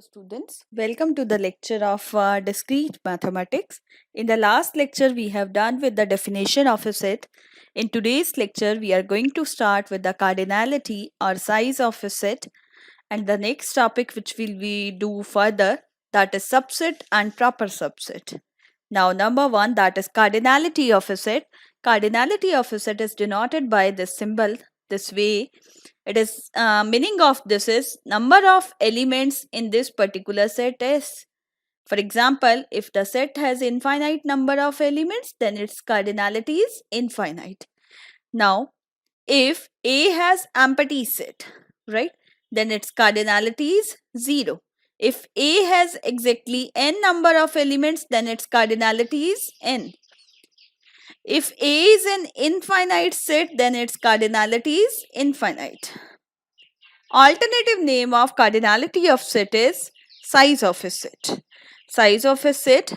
Hello students, welcome to the lecture of discrete mathematics. In the last lecture we have done with the definition of a set. In today's lecture we are going to start with the cardinality or size of a set, and the next topic which will we do further, that is subset and proper subset. Now number one, that is cardinality of a set. Cardinality of a set is denoted by this symbol this way. It is meaning of this is number of elements in this particular set is. For example, if the set has infinite number of elements, then its cardinality is infinite. Now, if A has empty set, right, then its cardinality is 0. If A has exactly n number of elements, then its cardinality is n. If A is an infinite set, then its cardinality is infinite. Alternative name of cardinality of set is size of a set. Size of a set,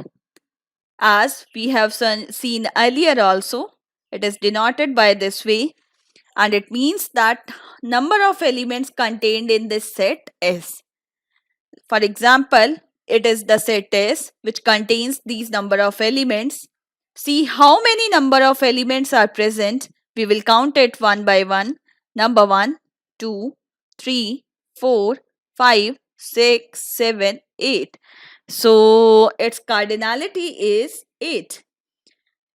as we have seen earlier also, it is denoted by this way, and it means that number of elements contained in this set is. For example, it is the set S which contains these number of elements. See how many number of elements are present. We will count it one by one. Number 1, 2, 3, 4, 5, 6, 7, 8. So its cardinality is 8.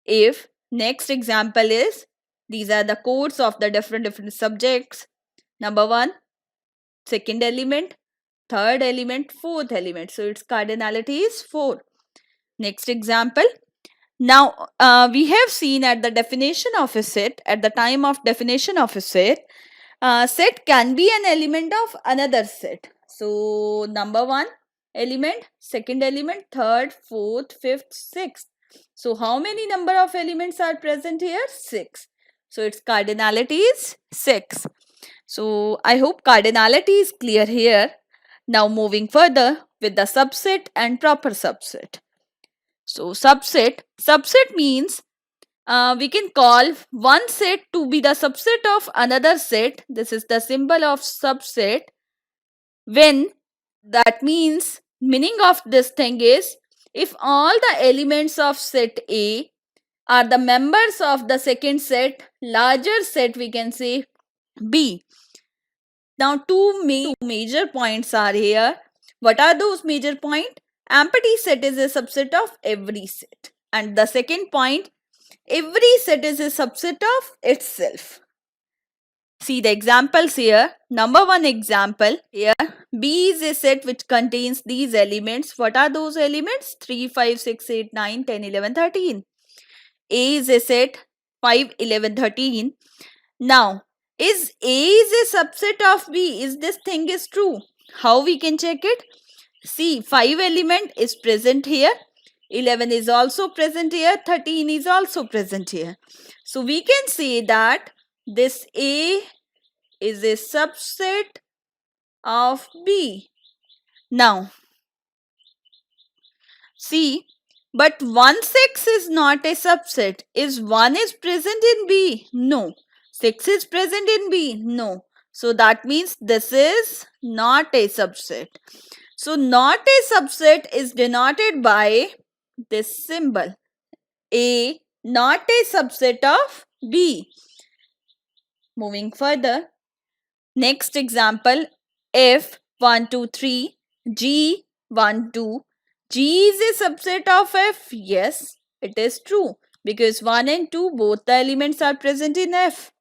If next example is, these are the codes of the different subjects. Number 1, second element, third element, fourth element. So its cardinality is 4. Next example. Now we have seen at the definition of a set, at the time of definition of a set, set can be an element of another set. So number 1 element, second element, third, fourth, fifth, sixth. So how many number of elements are present here? 6. So its cardinality is 6. So I hope cardinality is clear here. Now moving further with the subset and proper subset. So subset means we can call one set to be the subset of another set. This is the symbol of subset. When that means, meaning of this thing is, if all the elements of set A are the members of the second set, larger set, we can say B. Now two major points are here. What are those major points? Empty set is a subset of every set. And the second point, every set is a subset of itself. See the examples here. Number 1 example here. B is a set which contains these elements. What are those elements? 3, 5, 6, 8, 9, 10, 11, 13. A is a set 5, 11, 13. Now, is A is a subset of B? Is this thing is true? How we can check it? See, 5 element is present here. 11 is also present here. 13 is also present here. So, we can say that this A is a subset of B. Now, see, but 1, 6 is not a subset. Is 1 is present in B? No. 6 is present in B? No. So that means this is not a subset. So not a subset is denoted by this symbol. A, not a subset of B. Moving further. Next example, F 1, 2, 3, G 1, 2. G is a subset of F. Yes, it is true because 1 and 2 both the elements are present in F.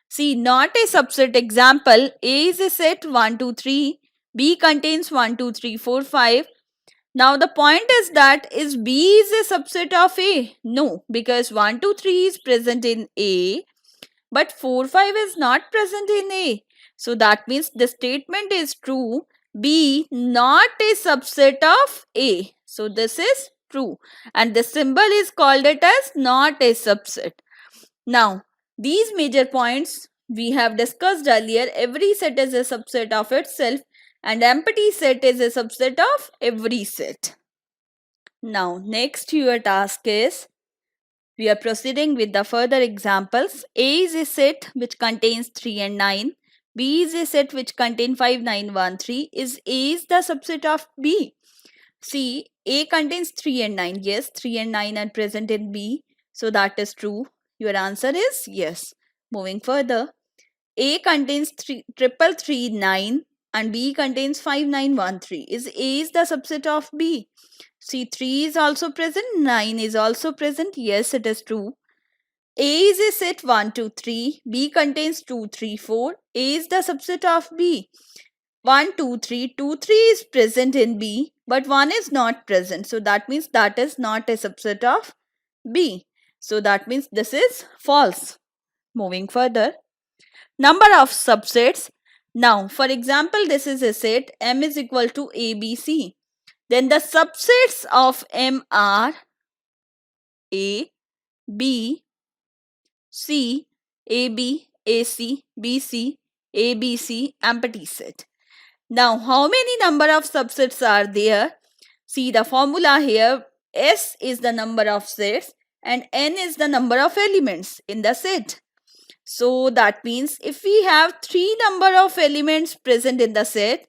See, not a subset example. A is a set 1, 2, 3. B contains 1, 2, 3, 4, 5. Now the point is that is B is a subset of A? No, because 1, 2, 3 is present in A, but 4, 5 is not present in A. So that means the statement is true. B not a subset of A. So this is true. And the symbol is called it as not a subset. Now, these major points we have discussed earlier. Every set is a subset of itself and empty set is a subset of every set. Now, next your task is, we are proceeding with the further examples. A is a set which contains 3 and 9. B is a set which contain 5, 9, 1, 3. Is A is the subset of B? See, A contains 3 and 9. Yes, 3 and 9 are present in B. So that is true. Your answer is yes. Moving further, A contains 3 3 3 9 and B contains 5 9 1 3. Is A is the subset of B? See, 3 is also present, 9 is also present. Yes, it is true. A is a set 1 2 3. B contains 2 3 4. A is the subset of B. 1 2 3. 2 3 is present in B, but 1 is not present. So that means that is not a subset of B. So that means this is false. Moving further, number of subsets. Now, for example, this is a set M is equal to ABC. Then the subsets of M are A, B, C, AB, AC, BC, ABC, empty set. Now, how many number of subsets are there? See the formula here. S is the number of sets and N is the number of elements in the set. So that means if we have 3 number of elements present in the set,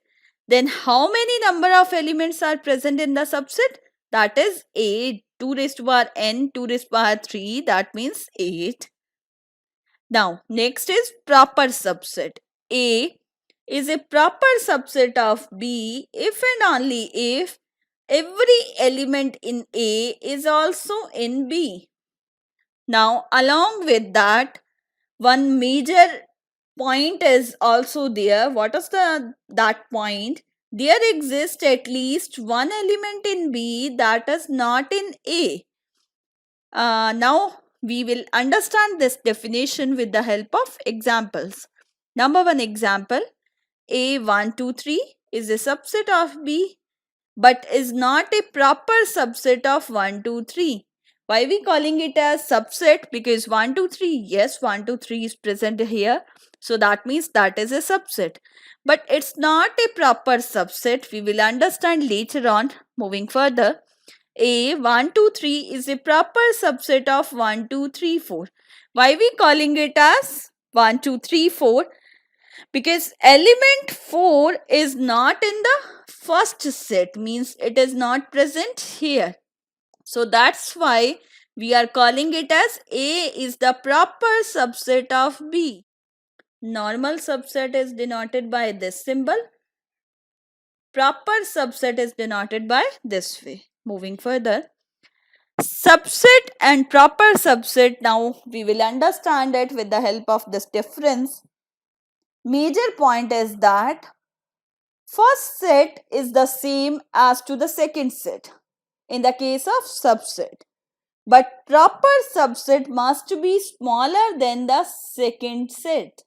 then how many number of elements are present in the subset? That is 8. 2 raised to power n, 2 raised to power 3, that means 8. Now, next is proper subset. A is a proper subset of B if and only if every element in A is also in B. Now, along with that, one major point is also there. What is that point? There exists at least one element in B that is not in A. Now we will understand this definition with the help of examples. Number one example, A123 is a subset of B but is not a proper subset of 1, 2, 3. Why we calling it as subset? Because 1, 2, 3, yes, 1, 2, 3 is present here. So that means that is a subset. But it's not a proper subset. We will understand later on. Moving further, A1, 2, 3 is a proper subset of 1, 2, 3, 4. Why we calling it as 1, 2, 3, 4? Because element 4 is not in the first set, means it is not present here. So that's why we are calling it as A is the proper subset of B. Normal subset is denoted by this symbol. Proper subset is denoted by this way. Moving further, subset and proper subset, now we will understand it with the help of this difference. Major point is that first set is the same as to the second set in the case of subset. But proper subset must be smaller than the second set.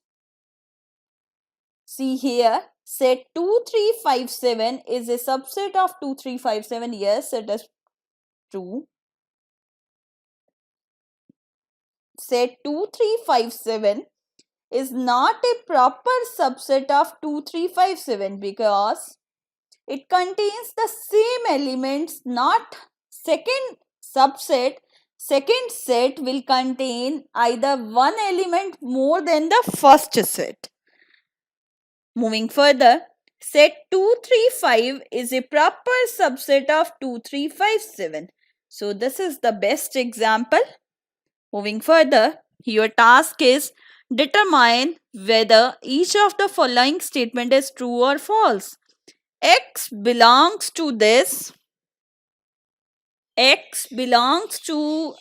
See here, set 2357 is a subset of 2357. Yes, it is true. Set 2357 is not a proper subset of 2357 because it contains the same elements, not second subset. Second set will contain either one element more than the first set. Moving further, set 235 is a proper subset of 2357. So this is the best example. Moving further, your task is determine whether each of the following statement is true or false. X belongs to this. X belongs to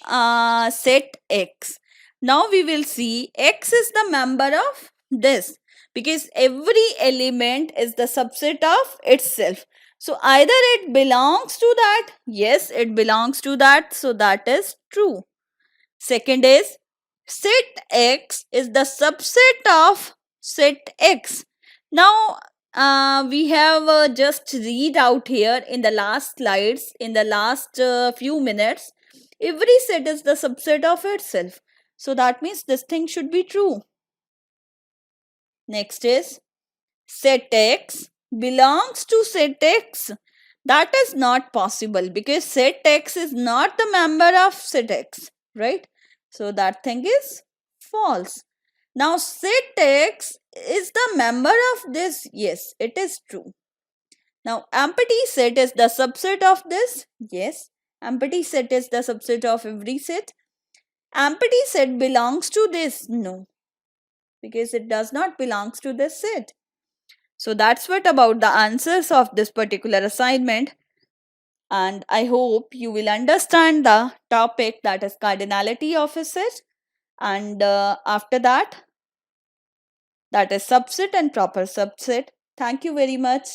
set X. Now we will see X is the member of this because every element is the subset of itself. So either it belongs to that, yes, it belongs to that, so that is true. Second is set X is the subset of set X. Now we have just read out here in the last slides, in the last few minutes, every set is the subset of itself. So that means this thing should be true. Next is set X belongs to set X. That is not possible because set X is not the member of set X, right? So that thing is false. Now set X is the member of this. Yes, it is true. Now empty set is the subset of this. Yes, empty set is the subset of every set. Empty set belongs to this. No, because it does not belongs to this set. So that's what about the answers of this particular assignment. And I hope you will understand the topic, that is cardinality of a set. And after that is subset and proper subset. Thank you very much.